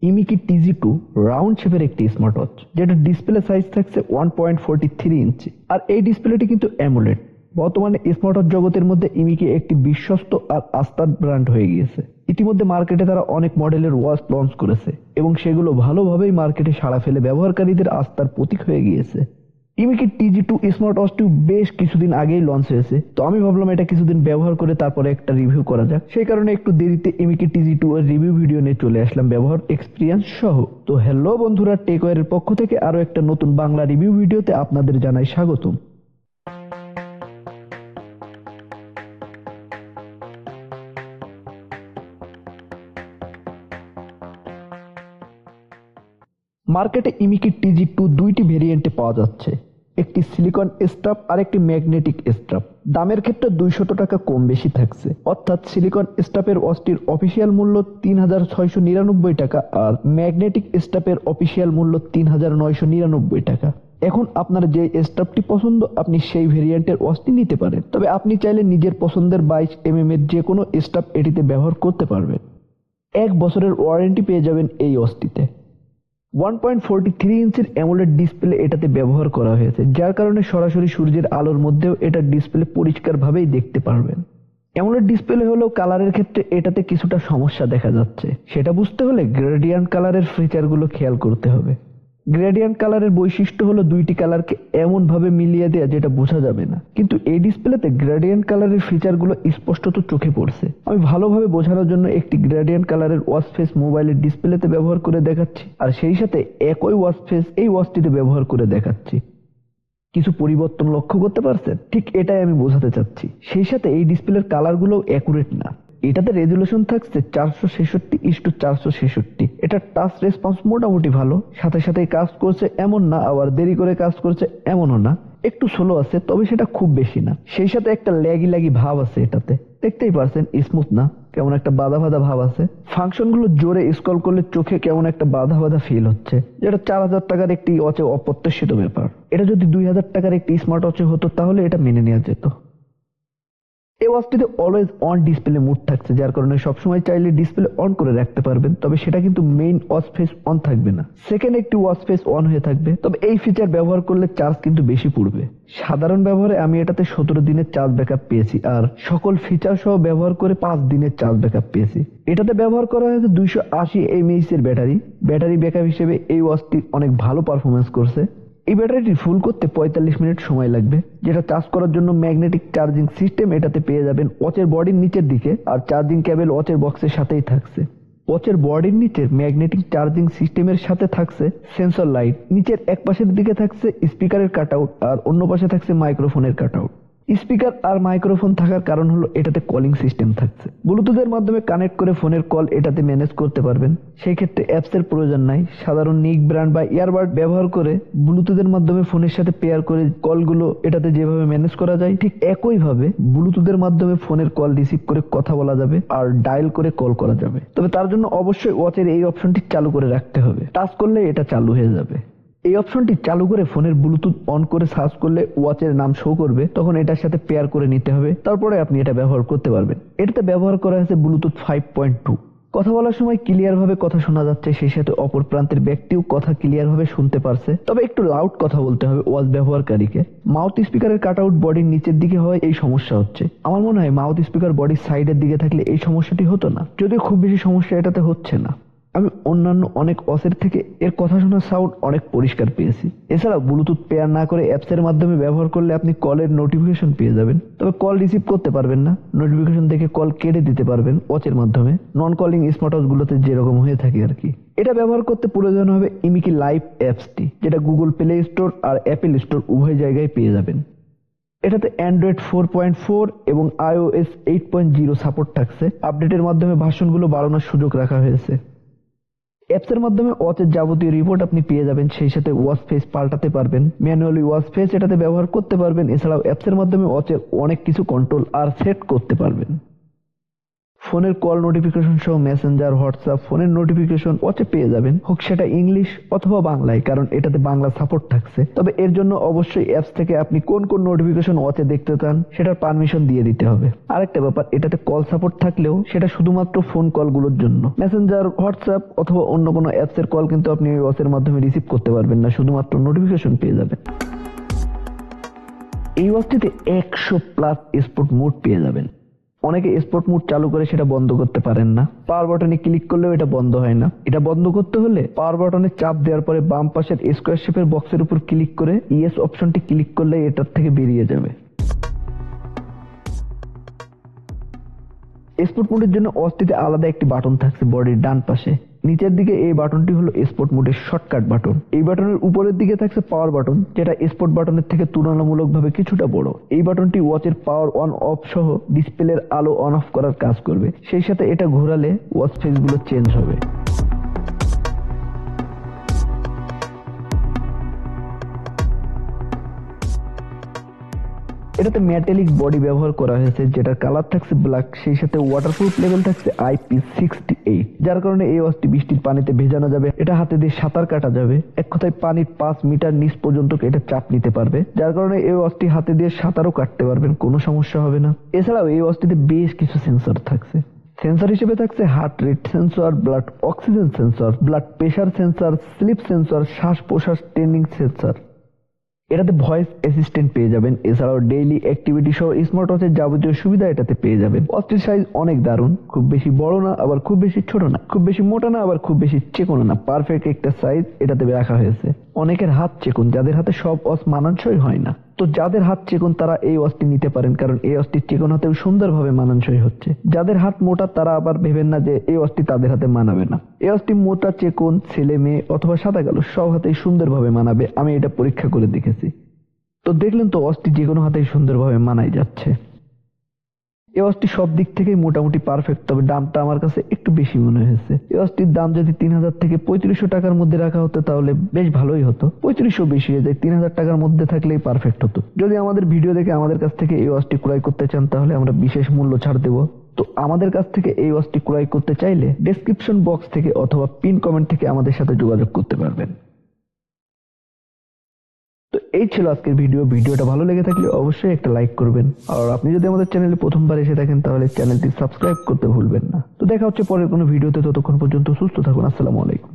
Imiki TG2 round শেপের একটি smart watch, যেটা ডিসপ্লে সাইজ থাকছে 1.43 ইঞ্চি। আর এই ডিসপ্লেটি কিন্তু অ্যামোলেড। বর্তমানে স্মার্ট ওয়াচ জগতের মধ্যে ইমিকি একটি বিশ্বস্ত আর আস্থার ব্র্যান্ড হয়ে গিয়েছে। ইতিমধ্যে মার্কেটে তারা অনেক মডেলের ওয়াচ লঞ্চ করেছে এবং সেগুলো ভালোভাবেই মার্কেটে সাড়া ফেলে ব্যবহারকারীদের আস্থার প্রতীক হয়ে গিয়েছে। ইমিকি TG2 স্মার্ট ওয়াচটি বেশ কিছুদিন আগেই লঞ্চ হয়েছে, তো আমি ভাবলাম এটা কিছুদিন ব্যবহার করে তারপরে একটা রিভিউ করা যাক। সেই কারণে একটু দেরিতে ইমিকি TG2 এর রিভিউ ভিডিও নিয়ে চলে আসলাম ব্যবহার এক্সপিরিয়েন্স সহ। তো হ্যালো বন্ধুরা, টেকওয়্যারের পক্ষ থেকে আরো একটা নতুন বাংলা রিভিউ ভিডিওতে আপনাদের জানাই স্বাগতম। মার্কেটে ইমিকি TG2 দুইটি ভেরিয়েন্টে পাওয়া যাচ্ছে, একটি সিলিকন স্ট্রাপ আর একটি ম্যাগনেটিক স্ট্রাপ। দামের ক্ষেত্রে 200 টাকা কম বেশি থাকছে, অর্থাৎ সিলিকন স্ট্রাপের ওয়াচটির অফিসিয়াল মূল্য 3699 টাকা আর ম্যাগনেটিক স্ট্রাপের অফিসিয়াল মূল্য 3999 টাকা। এখন আপনার যে স্ট্রাপটি পছন্দ আপনি সেই ভেরিয়েন্টের ওয়াচটি নিতে পারেন, তবে আপনি চাইলে নিজের পছন্দের 22mm এর যে কোনো স্ট্রাপ এটিতে ব্যবহার করতে পারবেন। 1 বছরের ওয়ারেন্টি পেয়ে যাবেন এই ওয়াচটিতে। 1.43 ইঞ্চির অ্যামোলেড ডিসপ্লে এটাতে ব্যবহার করা হয়েছে, যার কারণে সরাসরি সূর্যের আলোর মধ্যেও এটা ডিসপ্লে পরিষ্কারভাবেই দেখতে পারবেন। অ্যামোলেড ডিসপ্লে হলেও কালারের ক্ষেত্রে এটাতে কিছুটা সমস্যা দেখা যাচ্ছে। সেটা বুঝতে হলে গ্রেডিয়েন্ট কালারের ফিচারগুলো খেয়াল করতে হবে। গ্রেডিয়েন্ট কালারের বৈশিষ্ট্য হলো দুইটি কালারকে এমন ভাবে মিলিয়ে দেয়া যেটা বোঝা যাবে না, কিন্তু এই ডিসপ্লেতে গ্রেডিয়েন্ট কালারের ফিচারগুলো স্পষ্টত চোখে পড়ছে। আমি ভালোভাবে বোঝানোর জন্য একটি গ্রেডিয়েন্ট কালারের ওয়াচ ফেস মোবাইলের ডিসপ্লেতে ব্যবহার করে দেখাচ্ছি, আর সেই সাথে একই ওয়াচ ফেস এই ওয়াচটিতে ব্যবহার করে দেখাচ্ছি। কিছু পরিবর্তন লক্ষ্য করতে পারছেন? ঠিক এটাই আমি বোঝাতে চাচ্ছি। সেই সাথে এই ডিসপ্লের কালারগুলো অ্যাকুরেট না। এটাতে রেজুলেশন থাকছে 466x466। এটা টাচ রেসপন্স মোটামুটি ভালো, সাথে সাথে কাজ করছে এমন না, আবার দেরি করে কাজ করছে এমনও না। একটু স্লো আছে, তবে সেটা খুব বেশি না। সেই সাথে একটা ল্যাগি ভাব আছে এটাতে, দেখতেই পারছেন, স্মুথ না, কেমন একটা বাধা ভাব আছে। ফাংশনগুলো জোরে স্ক্রল করলে চোখে কেমন একটা বাধা ফিল হচ্ছে, যেটা 4000 টাকার একটি ওয়াচে অপ্রত্যাশিত ব্যাপার। এটা যদি 2000 টাকার একটি স্মার্ট ওয়াচে হতো তাহলে এটা মেনে নেওয়া যেত। এই ওয়াচটিতে অলওয়েজ অন ডিসপ্লে মুড থাকছে, যার কারণে সবসময় চাইলে ডিসপ্লে অন করে রাখতে পারবেন, তবে সেটা কিন্তু মেইন ওয়াচ ফেস অন থাকবে না। সেকেন্ড একটি ওয়াচ ফেস অন হয়ে থাকবে, তবে এই ফিচার ব্যবহার করলে চার্জ কিন্তু বেশি পড়বে। সাধারণ ব্যবহারে আমি এটাতে 17 দিনের চার্জ ব্যাকআপ পেয়েছি, আর সকল ফিচার সহ ব্যবহার করে 5 দিনের চার্জ ব্যাকআপ পেয়েছি। এটাতে ব্যবহার করা হয়েছে 280 mAh এর ব্যাটারি ব্যাকআপ হিসেবে এই ওয়াচটি অনেক ভালো পারফরমেন্স করছে। এই ব্যাটারিটি ফুল করতে 45 মিনিট সময় লাগবে, যেটা চার্জ করার জন্য ম্যাগনেটিক চার্জিং সিস্টেম এটাতে পেয়ে যাবেন ওয়াচের বডির নিচের দিকে, আর চার্জিং কেবল ওয়াচের বক্সের সাথেই থাকছে। ওয়াচের বডির নিচে ম্যাগনেটিক চার্জিং সিস্টেমের সাথে থাকছে সেন্সর লাইট, নিচের এক পাশের দিকে থাকছে স্পিকারের কাটআউট আর অন্য পাশে থাকছে মাইক্রোফোনের কাটআউট। স্পিকার আর মাইক্রোফোন থাকার কারণ হলো এটাতে কলিং সিস্টেম থাকছে। ব্লুটুথের মাধ্যমে কানেক্ট করে ফোনের কল এটাতে ম্যানেজ করতে পারবেন, সেই ক্ষেত্রে অ্যাপস এর প্রয়োজন নাই। সাধারণ নিক ব্র্যান্ড বা ইয়ারবাড ব্যবহার করে ব্লুটুথের মাধ্যমে ফোনের সাথে পেয়ার করে কলগুলো এটাতে যেভাবে ম্যানেজ করা যায়, ঠিক একই ভাবে ব্লুটুথের মাধ্যমে ফোনের কল রিসিভ করে কথা বলা যাবে আর ডায়াল করে কল করা যাবে। তবে তার জন্য অবশ্যই ওয়াচের এই অপশনটি চালু করে রাখতে হবে। টাচ করলে এটা চালু হয়ে যাবে। এই অপশনটি চালু করে ফোনের ব্লুটুথ অন করে সার্চ করলে ওয়াচের নাম শো করবে, তখন এটার সাথে পেয়ার করে নিতে হবে, তারপরে আপনি এটা ব্যবহার করতে পারবেন। এটাতে ব্যবহার করা হয়েছে ব্লুটুথ 5.2। কথা বলার সময় ক্লিয়ার ভাবে কথা শোনা যাচ্ছে, সেই সাথে অপর প্রান্তের ব্যক্তিও কথা ক্লিয়ার ভাবে শুনতে পারছে, তবে একটু লাউড কথা বলতে হবে ওয়াচ ব্যবহারকারীকে। মাউথ স্পিকারের কাটআউট বডির নিচের দিকে হয় এই সমস্যা হচ্ছে। আমার মনে হয় মাউথ স্পিকার বডির সাইডের দিকে থাকলে এই সমস্যাটি হতো না, যদিও খুব বেশি সমস্যা এটাতে হচ্ছে না। আমি অন্যান্য অনেক ওয়াচের থেকে এর কথা শোনার সাউন্ড অনেক পরিষ্কার পেয়েছি। এছাড়া ব্লুটুথ পেয়ার না করে অ্যাপসের মাধ্যমে ব্যবহার করলে আপনি কলের নোটিফিকেশন পেয়ে যাবেন, তবে কল রিসিভ করতে পারবেন না। নোটিফিকেশন দেখে কল কেটে দিতে পারবেন ওয়াচের মাধ্যমে, নন কলিং স্মার্ট ওয়াচগুলোতে যেরকম হয়ে থাকে আর কি। এটা ব্যবহার করতে প্রয়োজন হবে ইমিকি লাইভ অ্যাপসটি, যেটা গুগল প্লে স্টোর আর অ্যাপেল স্টোর উভয় জায়গায় পেয়ে যাবেন। এটাতে অ্যান্ড্রয়েড 4.4 এবং iOS 8.0 সাপোর্ট থাকছে। আপডেটের মাধ্যমে ভার্সনগুলো বাড়ানোর সুযোগ রাখা হয়েছে। অ্যাপসের মাধ্যমে ওয়াচের যাবতীয় রিপোর্ট আপনি পেয়ে যাবেন, সেই সাথে ওয়াচ ফেস পাল্টাতে পারবেন, ম্যানুয়ালি ওয়াচ ফেস এটাতে ব্যবহার করতে পারবেন। এছাড়াও অ্যাপসের মাধ্যমে ওয়াচের অনেক কিছু কন্ট্রোল আর সেট করতে পারবেন। ফোনের কল নোটিফিকেশন সহ মেসেঞ্জার, হোয়াটসঅ্যাপ, ফোনের নোটিফিকেশন ওয়াচে পেয়ে যাবেন, হোক সেটা ইংলিশ অথবা বাংলায়, কারণ এটাতে বাংলা সাপোর্ট থাকছে। তবে এর জন্য অবশ্যই অ্যাপস থেকে আপনি কোন কোন নোটিফিকেশন ওয়াচে দেখতে চান সেটার পারমিশন দিয়ে দিতে হবে। আরেকটা ব্যাপার, এটাতে কল সাপোর্ট থাকলেও সেটা শুধুমাত্র ফোন কলগুলোর জন্য। মেসেঞ্জার, হোয়াটসঅ্যাপ অথবা অন্য কোনো অ্যাপসের কল কিন্তু আপনি এই ওয়াচের মাধ্যমে রিসিভ করতে পারবেন না, শুধুমাত্র নোটিফিকেশন পেয়ে যাবেন। এই ওয়াচটিতে 100+ স্পোর্ট মোড পেয়ে যাবেন। অনেকে স্পোর্ট মোড চালু করে সেটা বন্ধ করতে পারেন না, পাওয়ার বাটনে ক্লিক করলেও এটা বন্ধ হয় না। এটা বন্ধ করতে হলে পাওয়ার বাটনে চাপ দেওয়ার পরে বাম পাশের স্কোয়ার শেপের বক্সের উপর ক্লিক করে ইয়েস অপশনটি ক্লিক করলে এটার থেকে বেরিয়ে যাবে। স্পোর্ট মোডের জন্য ওয়াচটিতে আলাদা একটি বাটন থাকছে বডির ডান পাশে। নিচের দিকে এই বাটনটি হলো স্পোর্ট মোডের শর্টকাট বাটন। এই বাটনের উপরের দিকে থাকছে পাওয়ার বাটন, যেটা স্পোর্ট বাটনের থেকে তুলনামূলকভাবে কিছুটা বড়। এই বাটনটি ওয়াচের পাওয়ার অন অফ সহ ডিসপ্লের আলো অন অফ করার কাজ করবে। সেই সাথে এটা ঘোরালে ওয়াচ ফেসগুলো চেঞ্জ হবে। এটাতে মেটালিক বডি ব্যবহার করা হয়েছে, যেটার কালার থাকছে ব্ল্যাক, সেই সাথে ওয়াটারপ্রুফ লেভেল থাকছে IP68, যার কারণে এই ওয়াচটি বৃষ্টির পানিতে ভেজানো যাবে। এটা হাতে দিয়ে সাঁতার কাটা যাবে, এক কথায় পানির 5 মিটার নিচ পর্যন্ত এটা চাপ নিতে পারবে, যার কারণে এই ওয়াচটি হাতে দিয়ে সাঁতারও কাটতে পারবেন, কোনো সমস্যা হবে না। এছাড়াও এই ওয়াচটিতে বেশ কিছু সেন্সর থাকছে। সেন্সর হিসেবে থাকছে heart rate sensor, blood oxygen sensor, blood pressure sensor, sleep sensor, শ্বাস প্রশ্বাস ট্রেনিং সেন্সর। এটাতে ভয়েস অ্যাসিস্ট্যান্ট পেয়ে যাবেন। এছাড়াও ডেইলি অ্যাক্টিভিটি সহ স্মার্ট ওয়াচের যাবতীয় সুবিধা এটাতে পেয়ে যাবেন। ওয়াচটির সাইজ অনেক দারুণ, খুব বেশি বড় না আবার খুব বেশি ছোট না, খুব বেশি মোটা না আবার খুব বেশি চিকনো না, পারফেক্ট একটা সাইজ এটাতে রাখা হয়েছে। অনেকের হাত চিকন, যাদের হাতে সব ওয়াচ মানানসই হয় না, তো যাদের হাত চিকন তারা এই ওয়াচটি নিতে পারেন, কারণ এই ওয়াচটি চিকন হাতেও সুন্দরভাবে মানানসই হচ্ছে। যাদের হাত মোটা তারা আবার ভেবেন না যে এই ওয়াচটি তাদের হাতে মানাবে না। এই ওয়াচটি মোটা, চিকন, ছেলে মেয়ে অথবা সাদা কালো সব হাতেই সুন্দরভাবে মানাবে, আমি এটা পরীক্ষা করে দেখেছি। তো দেখলেন তো ওয়াচটি যে কোনো হাতেই সুন্দরভাবে মানাই যাচ্ছে। এই ওয়াচটি সব দিক থেকেই মোটামুটি পারফেক্ট, তবে দামটা আমার কাছে একটু বেশি মনে হয়েছে। এই ওয়াচটির দাম যদি 3000 থেকে 3500 টাকার মধ্যে রাখা হতো তাহলে বেশ ভালোই হতো। 3500 বেশি হয়ে যায়, 3000 টাকার মধ্যে থাকলেই পারফেক্ট হতো। যদি আমাদের ভিডিও দেখে আমাদের কাছ থেকে এই ওয়াচটি ক্রয় করতে চান তাহলে আমরা বিশেষ মূল্য ছাড় দেব। তো আমাদের কাছ থেকে এই ওয়াচটি ক্রয় করতে চাইলে ডেসক্রিপশন বক্স থেকে অথবা পিন কমেন্ট থেকে আমাদের সাথে যোগাযোগ করতে পারবেন। তো এই ছিল আজকের ভিডিওটা ভালো লেগে থাকলে অবশ্যই একটা লাইক করবেন, আর আপনি যদি আমাদের চ্যানেলে প্রথমবার এসে থাকেন তাহলে চ্যানেলটি সাবস্ক্রাইব করতে ভুলবেন না। তো দেখা হচ্ছে পরের কোনো ভিডিওতে, ততক্ষণ পর্যন্ত সুস্থ থাকুন। আসসালামু আলাইকুম।